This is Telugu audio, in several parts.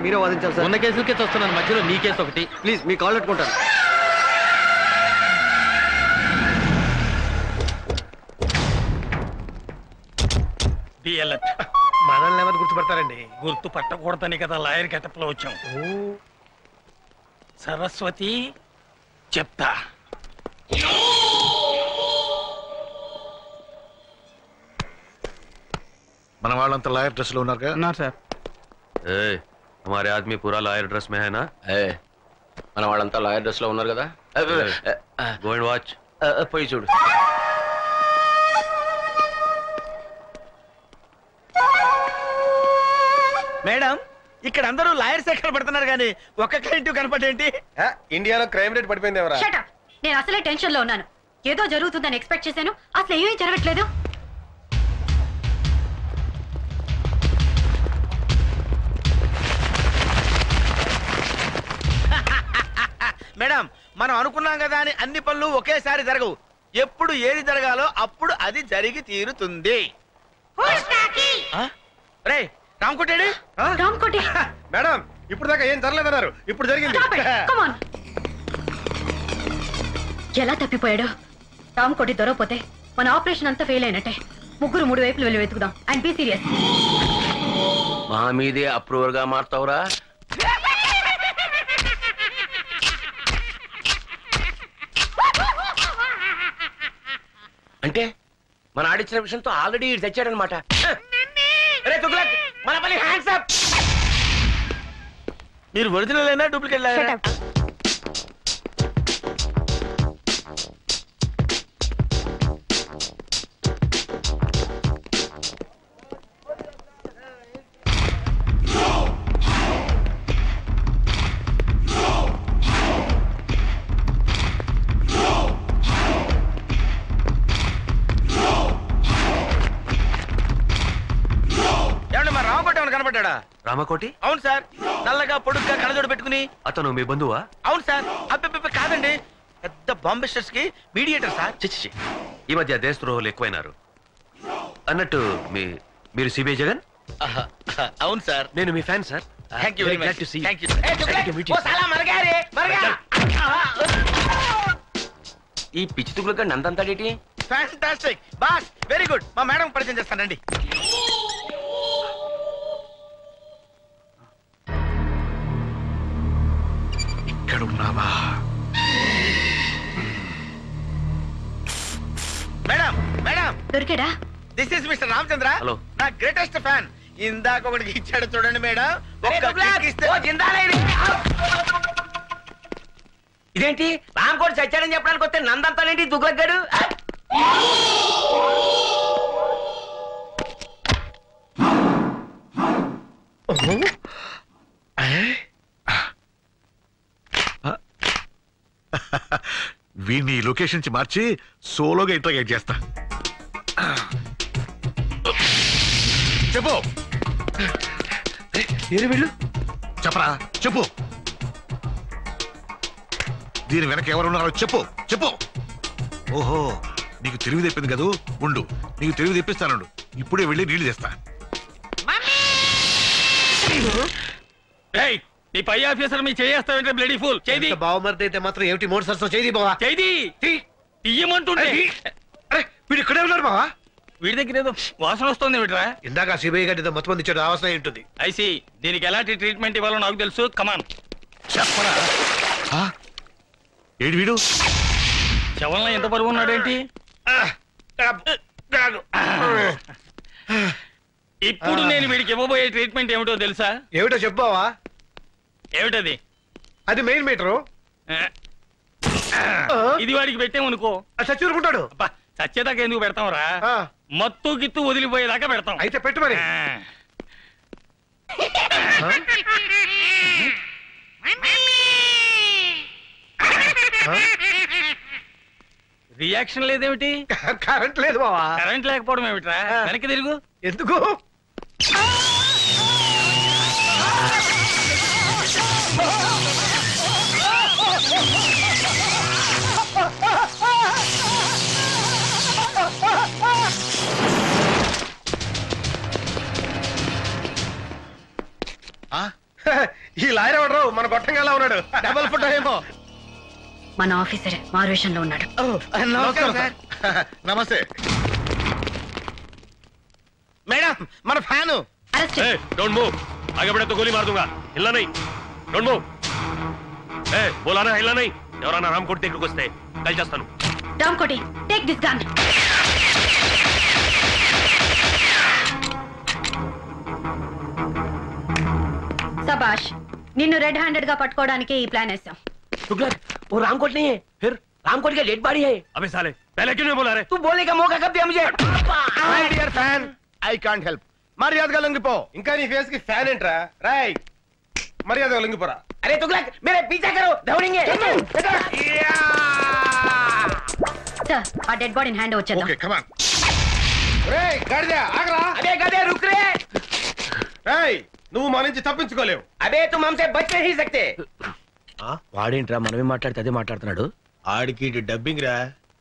మీరే వాదించాలి సార్. ఉన్న కేసులకే వస్తున్నాను, మధ్యలో నీ కేసు ఒకటి. ప్లీజ్ మీ కాల్ పెట్టుకుంటాను. మనల్ని ఎవరు గుర్తుపడతారండి? గుర్తు పట్టకూడదని కదా లాయర్ గెటప్లో వచ్చాం. సరస్వతి చెప్తా. మన వాళ్ళంతా లాయర్ డ్రెస్ లో ఉన్నారు సార్. हमारे आदमी पूरा लॉयर ड्रेस में है ना? మన వాళ్ళంతా లాయర్ డ్రెస్ లో ఉన్నారు కదా. Go and watch. పోయి చూడు. మేడం, ఇక్కడ అందరూ లాయర్స్ ఎక్కడ పడుతున్నారు కానీ ఒక్క క్లయింట్ కనపడేంటి? ఇండియాలో క్రైమ్ రేట్ పడిపోయింది ఎవరా? Shut up. నేను అసలే టెన్షన్ లో ఉన్నాను. ఏదో జరుగుతుందని ఎక్స్పెక్ట్ చేశాను, అసలు ఏమీ జరగట్లేదు. మేడం, మనం అనుకున్నాం కదా అని అన్ని పనులు ఒకేసారి జరగవు. ఎప్పుడు ఏది జరగాలో అప్పుడు అది జరిగి తీరుతుంది. రే రామ్కోటేడి. రామ్కోటి. మేడం ఇప్పుడు దాకా ఏం జరగలేదన్నారు, ఇప్పుడు జరిగింది. Come on. ఎలా తప్పిపోయాడు? రామ్కోటి దొరకపోతే మన ఆపరేషన్ అంతా ఫెయిల్ అయినట్టే. ముగ్గురు 3 వైపులు వెళ్ళి వెతుకుదాం. And be serious. మా మీదే అప్రూవర్ గా మారుతావురా? అంటే మన ఆడిచ్చిన విషయంతో ఆల్రెడీ తెచ్చాడనమాట. మన పని హ్యాండ్స్ అప్. మీరు ఒరిజినల్ అయినా డూప్లికేట్ లాయరా? కనపడ్డా? రామకోటి? అవును సార్. నల్లగా పొడుగ్గా కళ్ళజోడు పెట్టుకుని. అతను మీ బంధువా? అవును సార్. అబ్బే కాదండి, పెద్ద బాంబిస్టర్స్ కి మీడియేటర్ సార్. చిచ్చి, ఈ మధ్య దేశద్రోహులు ఎక్కువైనారు. అన్నట్టు మీరు సిబిఐ జగన్? అవును సార్. నేను మీ fan sir. Thank you very much. Thank you. ఈ పిచ్చి తుగులుగా నందంతాడేటి? Fantastic boss, very good. మా మేడం పరిచయం చేస్తానండి. ఇక్కడున్నావా? మేడం మేడం, దొరికాడా? This is mister Ramachandra. Hello. నా గ్రేటెస్ట్ ఫ్యాన్. ఇందాక ఒకటికి ఇచ్చాడు చూడండి మేడం. ఇదేంటి రామ్కోటి చచ్చాడని చెప్పడానికి వస్తే నందంతానేంటి దుగ్గడ్డాడు? వీడిని లొకేషన్ నుంచి మార్చి సోలోగా ఇంటర్గేట్ చేస్తా. చెప్పు. ఏరి వీళ్ళు? చెప్పరా, చెప్పు. దీని వెనక ఎవరున్నారో చెప్పు, చెప్పు. ఓహో, నీకు తెలివి తెప్పింది కదూ. ఉండు, నీకు తెలివి తెప్పిస్తానుండు. ఇప్పుడే వెళ్ళి నీళ్లు తెస్తా. ఈ పై ఆఫీసర్ మీ చేస్తామంటే బ్లడీ ఫుల్ చేది. బావమరిది అయితే మాత్రం ఏమిటి మోటార్ సరస్సు చేయి బావా. చేది తీయమంటుంటే. వీడు ఇక్కడే ఉన్నారు బావా. వీడి దగ్గర ఏదో వాసన వస్తుంది. వీటిరా ఇందాక సిబిఐ గడ్డి మొత్తం మంది ఇచ్చాడు. ఆవాసన ఉంటుంది. ఐసి, దీనికి ఎలాంటి ట్రీట్మెంట్ ఇవ్వాలో నాకు తెలుసు. కమాన్ చెప్పరా. ఏడు వీడు శవంలో ఎంత బరువు ఉన్నాడేంటి? ఇప్పుడు నేను వీడికి ఇవ్వబోయే ట్రీట్మెంట్ ఏమిటో తెలుసా? ఏమిటో చెప్పావా? ఏమిటది? అది మెయిన్ మీటరు. ఇది వాడికి పెట్టామనుకో చచ్చూరుకుంటాడు. చచ్చేదాకా ఎందుకు పెడతాం రా? మత్తు గిత్తు వదిలిపోయేదాకా పెడతాం. అయితే పెట్టు మరి. రియాక్షన్ లేదేమిటి? కరెంట్ లేదు బావా. కరెంట్ లేకపోవడం ఏమిట్రా? వెనక్కి తిరుగు. ఎందుకు? ఉన్నాడు. డబుల్ ఫోటో ఏమో. మన ఆఫీసరే మారువేషంలో ఉన్నాడు. నమస్కారం సార్. నమస్తే. మేడం మన ఫ్యాను. అరెస్ట్ डोंट मूव आगे बढ़े तो गोली मार दूंगा हिलना नहीं डोंट मूव बोला ना हिलना नहीं ఎవరన్నా రామ్ కోటి దగ్గరికి వస్తే కాల్ చేస్తాను. రామ్ కోటి టేక్ దిస్ గన్. సబాష్, నిన్ను రెడ్ హ్యాండెడ్ గా పట్టుకోవడానికి ఈ ప్లాన్ వేసాం. तुगलक वो रामकोट नहीं है, फिर रामकोट का डेड बॉडी है. अबे साले पहले क्यों नहीं बोला रे? तू बोलने का मौका कब दिया मुझे? My dear fan, I can't help. మర్యాదగా లొంగిపో. ఇంకా నీ ఫేస్ కి ఫ్యాన్ ఏంట్రా? రాయ్ మర్యాద లొంగిపోరా. अरे तुगलक मेरे पीछा करो, दौड़ेंगे. సార్, ఆ డెడ్ బాడీని హ్యాండ్ వచ్చేద్దాం. Okay come on. రేయ్ గాడిద ఆగరా. अबे गधे रुक रे. రేయ్ నువ్వు మా నుంచి తప్పించుకోలేవు. अबे तुम हमसे बच नहीं सकते. వాడేంట్రా మనమే మాట్లాడితే అదే మాట్లాడుతున్నాడు. ఆడికి డబ్బింగ్ రా,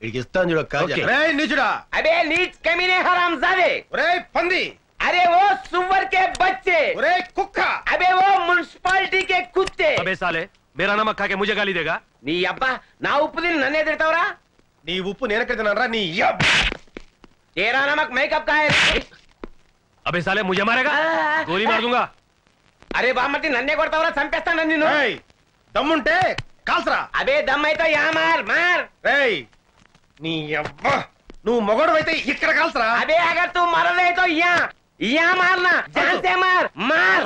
ఇడికి ఇస్తాను చూడ కాజా. ఓకే. రేయ్ నీచుడా. अबे नीच कमीने हरामजादे. రేయ్ పంది. अरे वो सुअर के बच्चे. రేయ్ కుక్క. अबे वो म्युनिसिपालिटी के कुत्ते. अबे साले मेरा नमक खा के मुझे गाली देगा? నీ అబ్బా నా ఉప్పు తిని నన్నే తిడతావురా? నీ ఉప్పు నేనెక్కడ తిన్నానరా నీ యబ్బ. तेरा नमक मेकअप का है. अबे साले मुझे मारेगा? गोली मार दूंगा. अरे బామ్మటి నన్నే కొడతావురా, చంపేస్తాను నిన్ను. రేయ్ దమ్ముంటే కాల్సరా. అబే దమ్ అయితే యా మార్ మార్. రేయ్ నీ యబ్బ నువ్వు మొగోడవైతే ఇక్కడ కాల్సరా. अबे अगर तू मर रहे तो यहाँ मारना, जान से मार मार.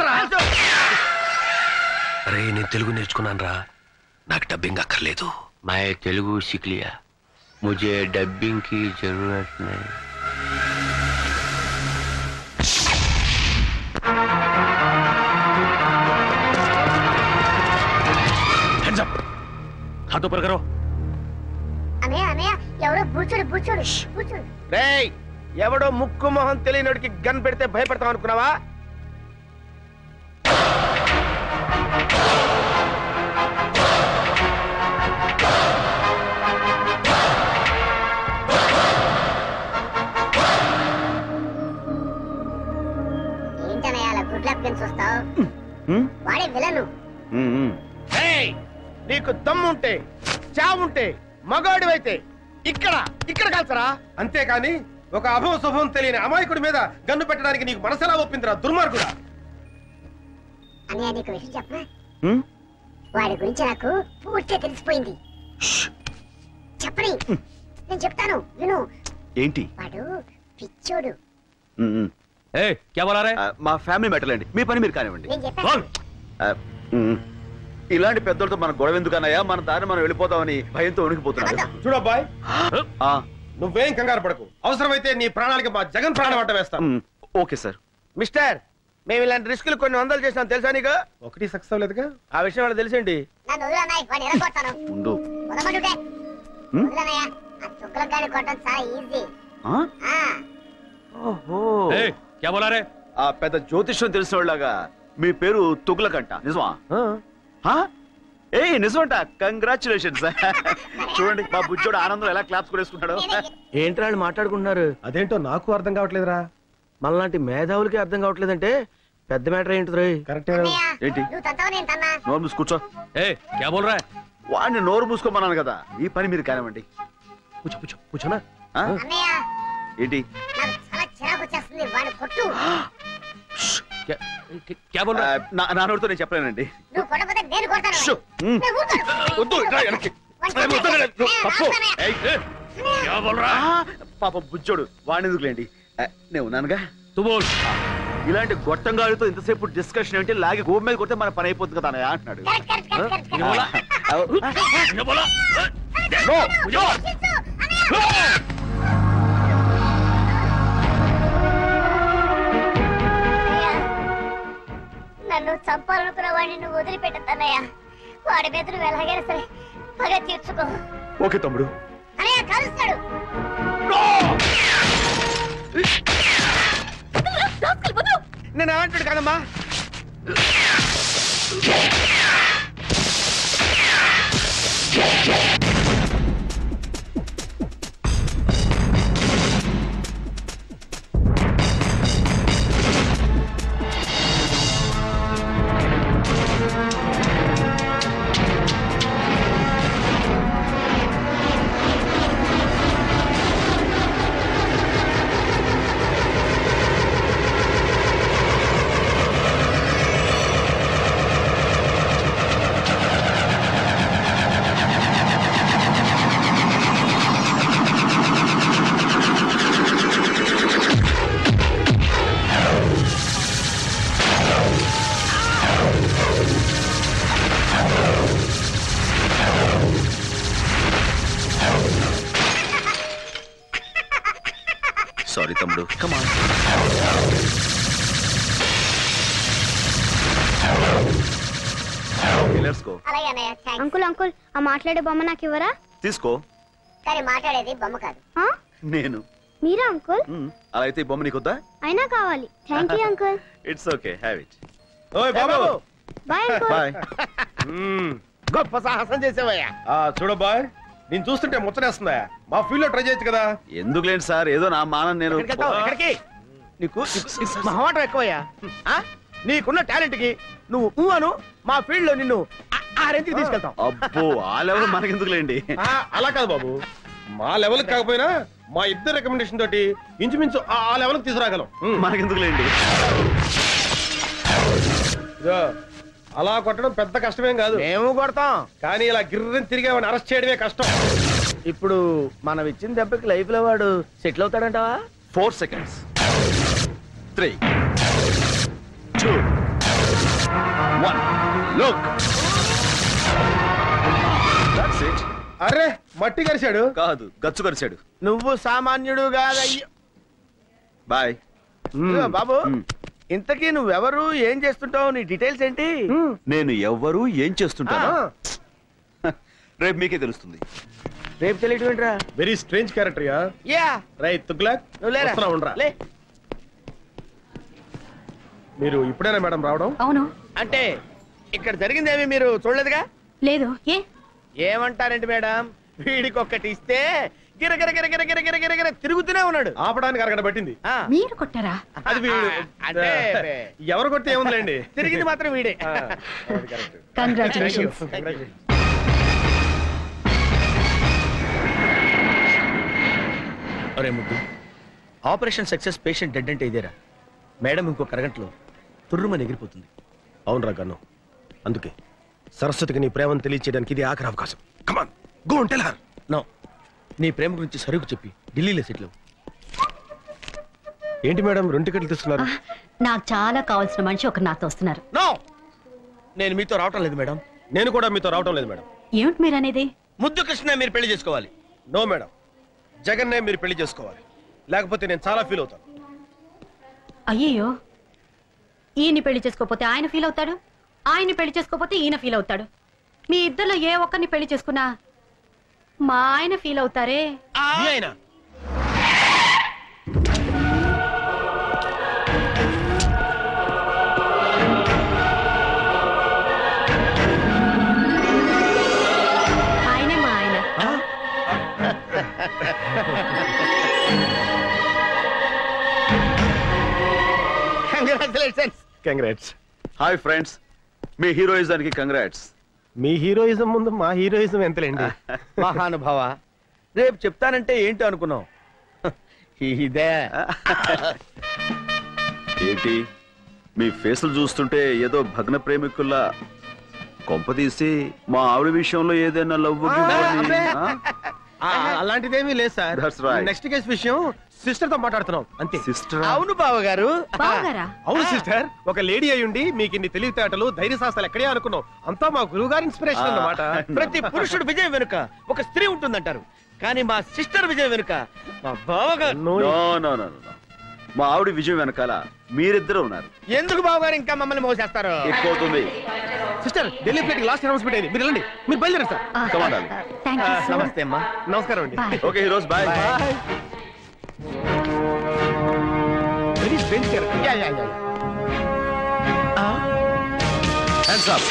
अरे నేను తెలుగు నేర్చుకున్నాను రా, నాకు డబ్బింగ్ అక్కర్లేదు. मैं तेलुगु सीख लिया, मुझे डबिंग की जरूरत नहीं. హ్యాండ్స్ అప్, हाथ ऊपर करो. అన్నయ్య అన్నయ్య ఎవరో బూచోడు బూచోడు బూచోడు. రేయ్ ఎవడో ముక్కు మొహం తెలియనోడికి గన్ పెడితే భయపడతాం అనుకున్నావా? ఏంటన్నయ్య అలా గుడ్ లక్ అని చూస్తావు? వాడే విలను. రేయ్ నీకు దమ్ముంటే చావుంటే మగాడివైతే ఇక్కడ ఇక్కడ కాల్చరా. అంతేకాని ఒక అభవ శుభం తెలియని అమాయకుడి మీద గన్ను పెట్టడానికి నీకు మనసెలా ఒప్పిందిరా దుర్మార్గుడా. అన్నయ్య నీకు విషయం చెప్పనా? వాడి గురించి నాకు పూర్తిగా తెలిసిపోయింది. చెప్పని నేను చెప్తాను విను. ఏంటి? వాడు పిచ్చోడు. ఏ क्या बोला रे? మా ఫ్యామిలీ మ్యాటర్ అండి, మీ పని మీరు కానివ్వండి. నేను చెప్పాను. ఇలాంటి పెద్దలతో మన గొడవ ఎందుకన్నాయా, మన దారి మనం వెళ్ళిపోతామని భయంతో ఉనికిపోతున్నాడు. చూడబ్బాయ్ నువ్వేం కంగారు పడకు, అవసరమైతే నీ ప్రాణాలకి మా జగన్ ప్రాణం అడ్డ వేస్తాం. Okay sir. మిస్టర్, మేము ఇలాంటి రిస్కులు కొన్ని వందలు చేసినాం తెలుసా నీకు? ఒకటి సక్సెస్ అవ్వలేదుగా. ఆ విషయం వాళ్ళకి తెలిసేంటి? నన్ను వదిలన్నాయి, వాడిని ఎరగొడతాను. ఉండు. వదలమంటుంటే వదిలన్నయ్య. ఆ చుక్కల గాని కొట్టడం చాలా ఈజీ. ఓహో, ఏ क्या बोला रे? ఆ పెద్ద జ్యోతిష్యం తెలిసిన వాళ్ళగా మీ పేరు తుగ్లకంట, నిజమా? ఏ నిజమంట, కంగ్రాచులేషన్స్. చూడండి మా బుజ్జోడు ఆనందం ఎలా క్లాప్స్ కొనేసుకుంటాడు. ఏంట్రా వాళ్ళు మాట్లాడుకుంటున్నారు? అదేంటో నాకు అర్థం కావట్లేదురా. మనలాంటి మేధావులకి అర్థం కావట్లేదంటే పెద్ద మ్యాటర్ ఏంటి రే? కరెక్టే. ఏంటి? నువ్వు తంతావు నేను తన్నా. నోరు మూసి కూర్చో. ए क्या बोल रहा है? వాడిని నోరు మూసుకోమన్నాను కదా, ఈ పని మీరు కానివ్వండి. पूछो पूछो पूछो ना. అన్నయ్య ఏంటి? నాకు చాలా చిరాకు వచ్చేస్తుంది, వాడు కొట్టు. क्या क्या बोल रहा है? నా నోరుతో నేను చెప్పలేనండి. నువ్వు కొట్టకపోతే నేను కొడతాను. షూ. నేను ఊరుకోను. వద్దు, ఇట్రా వెనక్కి. వాడిని వద్దు, కొట్టు. తప్పు. ए, क्या बोल रहा है? పాపం బుజ్జోడు, వాడిని ఎందుకులేండి, నేను ఉన్నానుగా. तू बोल. ఇలాంటి గొట్టంగాడితో ఇంతసేపు డిస్కషన్ ఏంటి, లాగి గోపు మీద కొడితే మన పని అయిపోతుంది కదా అన్నయ్య అంటున్నాడు. Correct, correct, correct, correct. ये बोला ये बोला నో. मुझे मार. శిశు, అన్నయ్య. నన్ను చంపాలనుకున్న వాడిని నువ్వు వదిలిపెట్టద్దన్నయ్య. వాడి మీద నువ్వు ఎలాగైనా సరే పగ తీర్చుకో. ఓకే తమ్ముడు. అన్నయ్య కలుస్తాడు. నేను ఏమంటాడు కదమ్మా. సారీ తమ్ముడు. కమాన్. Let's go. అలాగే అన్నయ్య. అంకుల్ అంకుల్ ఆ మాట్లాడే బొమ్మ నాకు ఇవ్వరా? తీసుకో. కానీ మాట్లాడేది బొమ్మ కాదు. నేను. మీరా అంకుల్? అలా అయితే ఈ బొమ్మ నీకొద్దా? అయినా కావాలి. Thank you uncle. It's okay, have it. ఓయ్ బాబు. Bye uncle. బాయ్. గొప్ప సాహసం చేసావయ్యా. చూడబ్బాయ్, నేను చూస్తుంటే ముచ్చటేస్తుందా? మా ఫీల్డ్ లో ట్రై చేయొచ్చు కదా. ఎందుకులేండి సార్, ఏదో నా మానం నేను. ఎక్కడికి? నీకు మహమాటం ఎక్కువయ్యా. నీకున్న టాలెంట్ కి నువ్వు అను, మా ఫీల్డ్ లో నిన్ను ఆ రేంజ్కి తీసుకెళ్తాం. అబ్బో, ఆ లెవెల్ మనకెందుకులేండి. అలా కాదు బాబు, మా లెవెల్ కాకపోయినా మా ఇద్దరు రికమెండేషన్ తోటి ఇంచుమించు ఆ లెవెల్ తీసుకురాగలం. మనకెందుకులేండి. అలా కొట్టడం పెద్ద కష్టమేం కాదు. మేము కొడతాం, కానీ ఇలా గిర్రని తిరిగేవాడిని అరెస్ట్ చేయడమే కష్టం. ఇప్పుడు మనం ఇచ్చిన దెబ్బకి లైఫ్ లో వాడు settle అవుతాడంటావా? 4 seconds. 3, 2, 1. Look. That's it. అరే, మట్టి కరిశాడు కాదు, గచ్చు కరిచాడు. నువ్వు సామాన్యుడు కాదయ్యో. బాయ్ బాబు. ఇంతకీ నువ్వెవరు, ఏం చేస్తుంటావు, నీ డీటెయిల్స్ ఏంటి? నేను ఎవ్వరు ఏం చేస్తుంటాను రేపు మీకే తెలుస్తుంది. రేపు తెలియటం ఏంట్రా? Very strange character yeah. Yeah. Right Tughlaq, నువ్వు లేరా? వస్తున్నా, ఉండరా. లే. మీరు ఇప్పుడేనా మేడం రావడం? అవును. అంటే ఇక్కడ జరిగిందేమి మీరు చూడలేదుగా? లేదు. ఏ ఏమంటారండి మేడం, వీడికి ఒక్కటి ఇస్తే గిరగిర గిరగిర గిరగిర గిరగిర తిరుగుతూనే ఉన్నాడు. ఆపడానికి అరగడ పట్టింది. మీరు కొట్టారా? అది వీడు. అంటే ఎవరు కొడితే ఏముందిలేండి, తిరిగింది మాత్రం వీడే. కంగ్రాచులేషన్స్. అరే ముద్దు, ఆపరేషన్ సక్సెస్, పేషెంట్ డెడ్ అంటే ఇదేరా? మేడం ఇంకొక అరగంటలో తుర్రుమని ఎగిరిపోతుంది. అవునరా గన్ను, అందుకే సరస్వతికి నీ ప్రేమను తెలియచేయడానికి ఇది ఆఖరి అవకాశం. Come on, go and tell her. No, నీ ప్రేమ గురించి సరుకు చెప్పి ఢిల్లీలో సెటిల్. ఏంటి మేడం 2 టికెట్లు తీసుకున్నారు? నాకు చాలా కావాల్సిన మనిషి ఒకరు నాతో వస్తున్నారు. నో, నేను మీతో రావటం లేదు మేడం. నేను కూడా మీతో రావటం లేదు మేడం. ఏమిటి మీరు అనేది? ముద్దు కృష్ణ మీరు పెళ్లి చేసుకోవాలి. నో మేడం, జగన్నే మీరు పెళ్లి చేసుకోవాలి, లేకపోతే నేను చాలా ఫీల్ అవుతాను. అయ్యయ్యో, ఈయన్ని పెళ్లి చేసుకోపోతే ఆయన ఫీల్ అవుతాడు, ఆయన్ని పెళ్లి చేసుకోపోతే ఈయన ఫీల్ అవుతాడు. మీ ఇద్దరిలో ఏ ఒక్కరిని పెళ్లి చేసుకున్నా మా ఆయన ఫీల్ అవుతారే. ఆయన ఆయనే మా ఆయన. కంగ్రాచులేషన్స్. కంగ్రాట్స్. హాయ్ ఫ్రెండ్స్, మీ హీరోయిజానికి కంగ్రాట్స్. మీ హీరోయిజం ముందు మా హీరోయిజం ఎంతలేండి. మహానుభావ, రేపు చెప్తానంటే ఏంటో అనుకున్నావు. ఇదే ఏంటి మీ ఫేసులు చూస్తుంటే ఏదో భగ్న ప్రేమికుల్లా, కొంపదీసి మా ఆవిడ విషయంలో ఏదైనా లవ్? అలాంటిదేమీ లేదు sir. That's right. Next case విషయం సిస్టర్ తో మాట్లాడుతున్నాం అంతే. సిస్టర్? అవును బావగారు. బావగారా? అవును సిస్టర్, ఒక లేడీ అయ్యుండి మీకు ఇన్ని తెలివితేటలు ధైర్య సాహసాలు ఎక్కడే అనుకున్నాం. అంతా మా గురువు గారి ఇన్స్పిరేషన్ అన్నమాట. ప్రతి పురుషుడు విజయం వెనుక ఒక స్త్రీ ఉంటుందంటారు, కానీ మా సిస్టర్ విజయం వెనుక మా బావగారు. నో నో నో నో, మా ఆవిడ విజయం వెనకాల మీరిద్దరు ఉన్నారు. ఎందుకు బావగారు ఇంకా మమ్మల్ని మోసేస్తారు? ఎక్కువ అవుతుంది. Sister, Delhi flight last announcement అయింది, మీరు వెళ్ళండి. మీరు బయలుదేరండి sir. Come on, darling. Thank you so much. నమస్తే అమ్మా. నమస్కారం అండి. Okay heroes, bye. Very strange character. Yeah, yeah, yeah. Hands up.